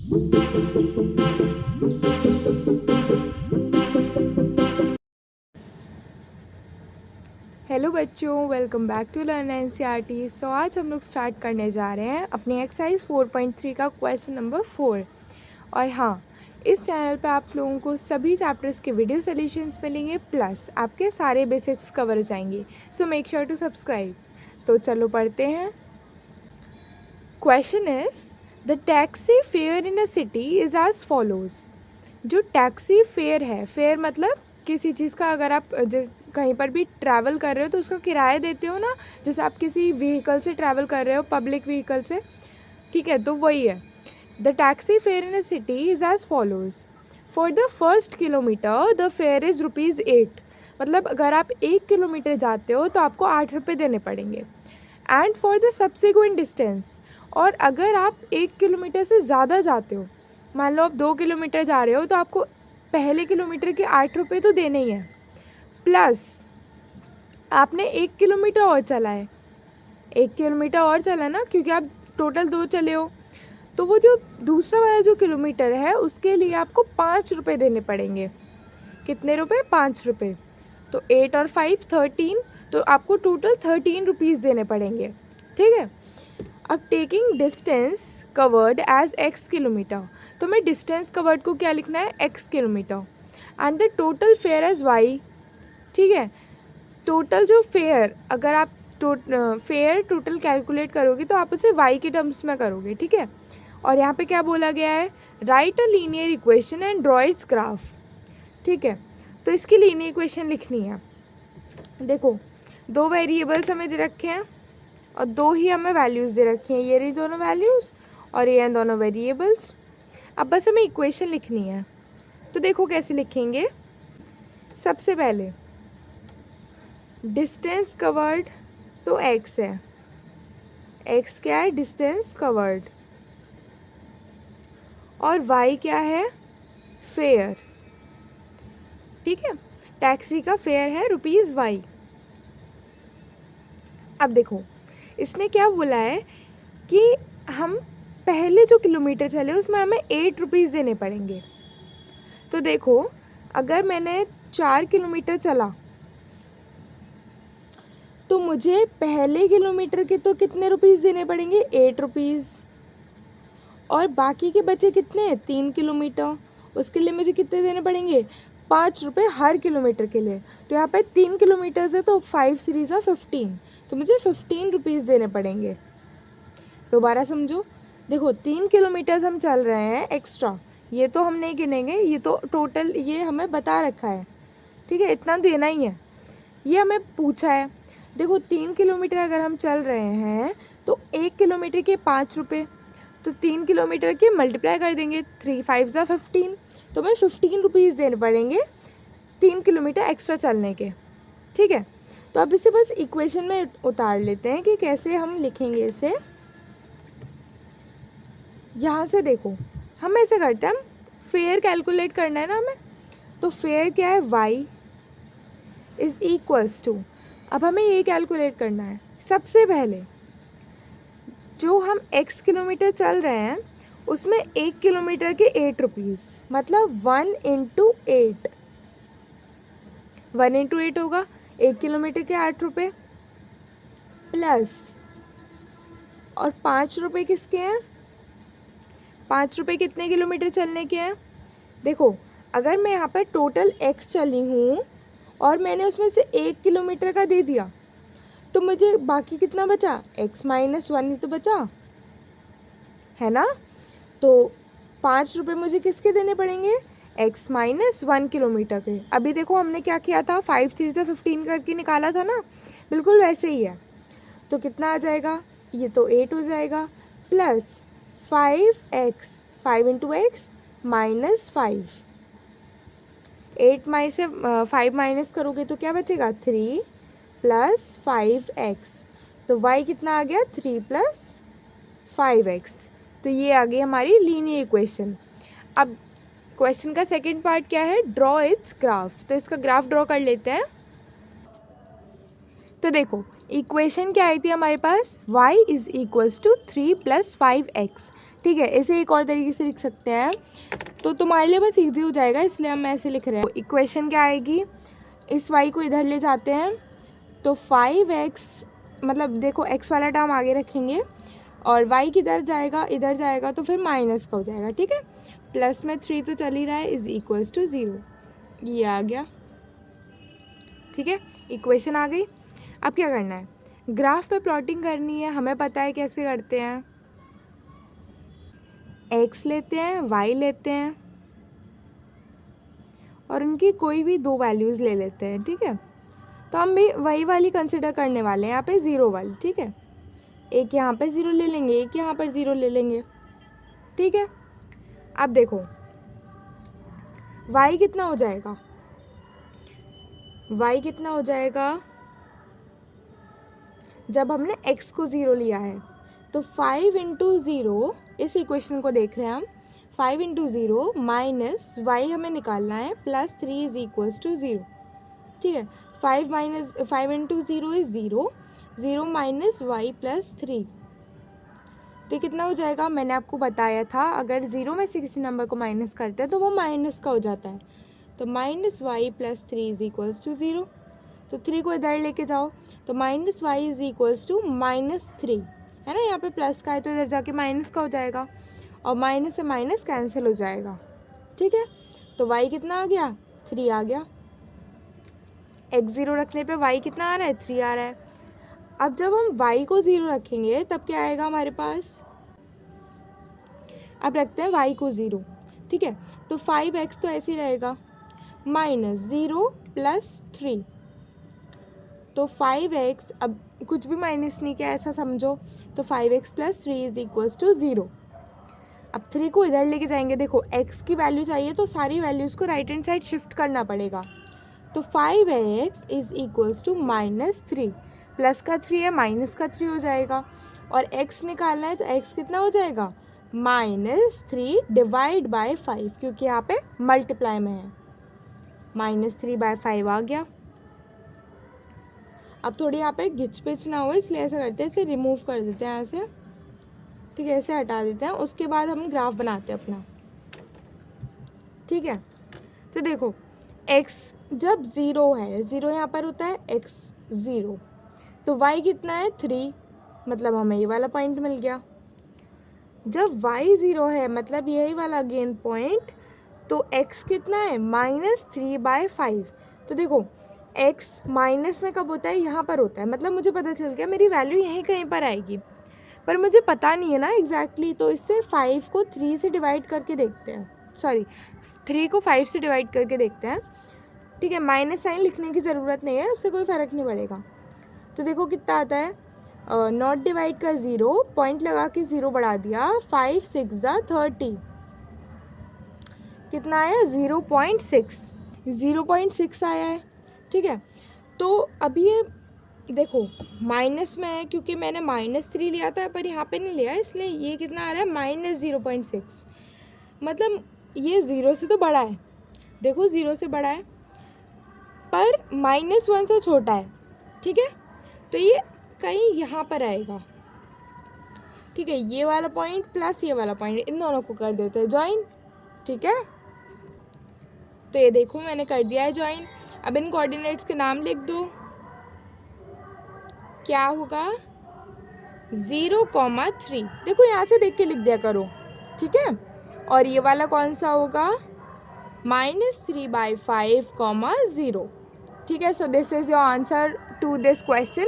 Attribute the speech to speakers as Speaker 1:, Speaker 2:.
Speaker 1: Hello बच्चों, welcome back to learn NCERT. So आज हम लोग स्टार्ट करने जा रहे हैं अपनी एक्सरसाइज 4.3 का क्वेश्चन नंबर 4। और हाँ, इस चैनल पे आप लोगों को सभी चैप्टर्स के वीडियो सॉल्यूशंस मिलेंगे, प्लस आपके सारे बेसिक्स कवर हो जाएंगे। So make sure to subscribe. तो चलो पढ़ते हैं। Question is the taxi fare in a city is as follows. जो टैक्सी फेयर है, फेयर मतलब किसी चीज़ का, अगर आप कहीं पर भी ट्रैवल कर रहे हो तो उसका किराया देते हो ना, जैसे आप किसी व्हीकल से ट्रैवल कर रहे हो, पब्लिक व्हीकल से, ठीक है, तो वही है। The taxi fare in a city is as follows. For the first kilometre the fare is ₹8। मतलब अगर आप 1 किलोमीटर जाते हो तो आपको 8 रुपये देने पड़ेंगे। And for the subsequent distance, और अगर आप 1 किलोमीटर से ज़्यादा जाते हो, मान लो आप 2 किलोमीटर जा रहे हो, तो आपको पहले किलोमीटर के 8 रुपये तो देने ही हैं, प्लस आपने 1 किलोमीटर और चला है, 1 किलोमीटर और चला ना, क्योंकि आप टोटल 2 चले हो, तो वो जो दूसरा वाला जो किलोमीटर है उसके लिए आपको 5 रुपये देने पड़ेंगे। कितने रुपए? 5 रुपये। तो 8 और 5 13, तो आपको टोटल 13 रुपीज़ देने पड़ेंगे, ठीक है। अब taking distance covered as x kilometre, तो मैं डिस्टेंस कवर्ड को क्या लिखना है? x kilometre. And the total fare as y, ठीक है। टोटल जो फेयर, अगर आप फेयर टोटल कैलकुलेट करोगे तो आप उसे y के टर्म्स में करोगे, ठीक है। और यहाँ पे क्या बोला गया है? Right a linear equation and draw it's graph, ठीक है। तो इसकी लीनियर इक्वेशन लिखनी है। देखो, 2 वेरिएबल्स हमें दे रखे हैं और 2 ही हमें वैल्यूज़ दे रखी हैं, ये रही दोनों वैल्यूज़ और ये हैं दोनों वेरिएबल्स। अब बस हमें इक्वेशन लिखनी है। तो देखो कैसे लिखेंगे। सबसे पहले डिस्टेंस कवर्ड तो x है, x क्या है? Distance covered. और y क्या है? फेयर, ठीक है। टैक्सी का फेयर है ₹y। अब देखो, इसने क्या बोला है कि हम पहले जो किलोमीटर चले उसमें हमें 8 रुपीज़ देने पड़ेंगे। तो देखो, अगर मैंने 4 किलोमीटर चला तो मुझे पहले किलोमीटर के तो कितने रुपीज़ देने पड़ेंगे? 8 रुपीज़। और बाकी के बचे कितने हैं? 3 किलोमीटर, उसके लिए मुझे कितने देने पड़ेंगे? 5 रुपये हर किलोमीटर के लिए। तो यहाँ पे 3 किलोमीटर्स है तो 5 सीरीज़ है 15, तो मुझे 15 रुपीज़ देने पड़ेंगे। दोबारा समझो, देखो 3 किलोमीटर्स हम चल रहे हैं एक्स्ट्रा, ये तो हम नहीं गिनेंगे, ये तो टोटल ये हमें बता रखा है, ठीक है, इतना देना ही है, ये हमें पूछा है। देखो 3 किलोमीटर अगर हम चल रहे हैं तो 1 किलोमीटर के 5 रुपये, तो 3 किलोमीटर के मल्टीप्लाई कर देंगे, 3 5 ज़ा 15, तो हमें 15 रुपीज़ देने पड़ेंगे 3 किलोमीटर एक्स्ट्रा चलने के, ठीक है। तो अब इसे बस इक्वेशन में उतार लेते हैं कि कैसे हम लिखेंगे इसे। यहाँ से देखो, हम ऐसे करते हैं, हम फेयर कैलकुलेट करना है ना हमें, तो फेयर क्या है? y इज़ इक्वल्स टू, अब हमें ये कैलकुलेट करना है। सबसे पहले जो हम x किलोमीटर चल रहे हैं उसमें 1 किलोमीटर के 8 रुपीज़, मतलब 1 इंटू 8, 1 इंटू 8 होगा 1 किलोमीटर के 8 रुपये, प्लस और 5 रुपये किसके हैं? 5 रुपये कितने किलोमीटर चलने के हैं? देखो, अगर मैं यहाँ पर टोटल x चली हूँ और मैंने उसमें से 1 किलोमीटर का दे दिया तो मुझे बाकी कितना बचा? x माइनस 1 ही तो बचा है ना। तो 5 रुपये मुझे किसके देने पड़ेंगे? x माइनस 1 किलोमीटर के। अभी देखो हमने क्या किया था, 5 3 से 15 करके निकाला था ना, बिल्कुल वैसे ही है। तो कितना आ जाएगा? ये तो 8 हो जाएगा, plus 5x, 5 into x minus 5, 8 से 5 माइनस करोगे तो क्या बचेगा? 3 प्लस 5x, तो y कितना आ गया? 3 प्लस 5x। तो ये आ गई हमारी लीनियर इक्वेशन। अब क्वेश्चन का सेकंड पार्ट क्या है? Draw it's graph. तो इसका ग्राफ ड्रॉ कर लेते हैं। तो देखो, इक्वेशन क्या आई थी हमारे पास? y is equals to 3 plus 5x, ठीक है, इसे एक और तरीके से लिख सकते हैं, तो तुम्हारे लिए बस ईजी हो जाएगा, इसलिए हम ऐसे लिख रहे हैं। इक्वेशन क्या आएगी, इस y को इधर ले जाते हैं तो 5x, मतलब देखो x वाला टर्म आगे रखेंगे और y किधर जाएगा, इधर जाएगा, तो फिर माइनस का हो जाएगा। ठीक है, प्लस में 3 तो चल ही रहा है, इज इक्वल्स टू 0, ये आ गया। ठीक है, इक्वेशन आ गई। अब क्या करना है, ग्राफ पे प्लॉटिंग करनी है, हमें पता है कैसे करते हैं। x लेते हैं, y लेते हैं और उनकी कोई भी दो वैल्यूज़ ले लेते हैं। ठीक है, तो हम भी वही वाली कंसिडर करने वाले हैं, यहाँ पे 0 वाली। ठीक है, एक यहाँ पे 0 ले लेंगे, एक यहाँ पर 0 ले लेंगे। ठीक है, अब देखो y कितना हो जाएगा, y कितना हो जाएगा जब हमने x को 0 लिया है, तो 5 इंटू 0, इस इक्वेशन को देख रहे हैं हम, 5 इंटू 0 माइनस y हमें निकालना है, प्लस 3 इज इक्वल्स टू 0। ठीक है, 5 into 0 is 0, 0 minus Y plus 3, तो कितना हो जाएगा, मैंने आपको बताया था अगर 0 में से किसी नंबर को माइनस करते हैं तो वो माइनस का हो जाता है, तो minus Y plus 3 is equals to 0। तो 3 को इधर लेके जाओ, तो minus Y is equals to -3, है ना, यहाँ पे प्लस का है तो इधर जाके माइनस का हो जाएगा और माइनस से माइनस कैंसिल हो जाएगा। ठीक है, तो y कितना आ गया, 3 आ गया। x 0 रखने पे y कितना आ रहा है, 3 आ रहा है। अब जब हम y को 0 रखेंगे तब क्या आएगा हमारे पास, अब रखते हैं y को 0। ठीक है, तो 5x तो ऐसे ही रहेगा, -0 प्लस 3, तो 5x, अब कुछ भी माइनस नहीं किया ऐसा समझो, तो 5x plus 3 is equals to 0। अब 3 को इधर लेके जाएंगे, देखो x की वैल्यू चाहिए तो सारी वैल्यूज़ को राइट हैंड साइड शिफ्ट करना पड़ेगा, तो 5x is equals to -3, plus का 3 है माइनस का 3 हो जाएगा, और x निकालना है तो x कितना हो जाएगा, -3 डिवाइड बाय 5, क्योंकि यहाँ पे मल्टीप्लाई में है, -3/5 आ गया। अब थोड़ी यहाँ पे घिच पिच ना हो इसलिए ऐसा करते हैं, इसे रिमूव कर देते हैं यहाँ से। ठीक है, ऐसे हटा देते हैं, उसके बाद हम ग्राफ बनाते हैं अपना। ठीक है, तो देखो x जब 0 है, 0 यहाँ पर होता है x 0, तो y कितना है 3, मतलब हमें ये वाला पॉइंट मिल गया। जब y 0 है, मतलब यही वाला अगेन पॉइंट, तो x कितना है -3/5। तो देखो x माइनस में कब होता है, यहाँ पर होता है, मतलब मुझे पता चल गया मेरी वैल्यू यहीं कहीं पर आएगी, पर मुझे पता नहीं है ना एग्जैक्टली, तो इससे 5 को 3 से डिवाइड करके देखते हैं, सॉरी 3 को 5 से डिवाइड करके देखते हैं। ठीक है, माइनस साइन लिखने की ज़रूरत नहीं है, उससे कोई फ़र्क नहीं पड़ेगा। तो देखो कितना आता है, नॉट डिवाइड का 0, पॉइंट लगा के 0 बढ़ा दिया, 5 6 ज़ा 30, कितना आया 0.6, 0.6 आया है। ठीक है, तो अभी ये देखो माइनस में है क्योंकि मैंने -3 लिया था, पर यहाँ पे नहीं लिया, इसलिए ये कितना आ रहा है -0.6, मतलब ये 0 से तो बड़ा है, देखो 0 से बड़ा है पर -1 से छोटा है। ठीक है, तो ये कहीं यहाँ पर आएगा। ठीक है, ये वाला पॉइंट प्लस ये वाला पॉइंट, इन दोनों को कर देते हैं ज्वाइन। ठीक है, तो ये देखो मैंने कर दिया है ज्वाइन। अब इन कोऑर्डिनेट्स के नाम लिख दो, क्या होगा 0,3, देखो यहाँ से देख के लिख दिया करो। ठीक है, और ये वाला कौन सा होगा -3/5, 0। ठीक है, so this is your answer to this question.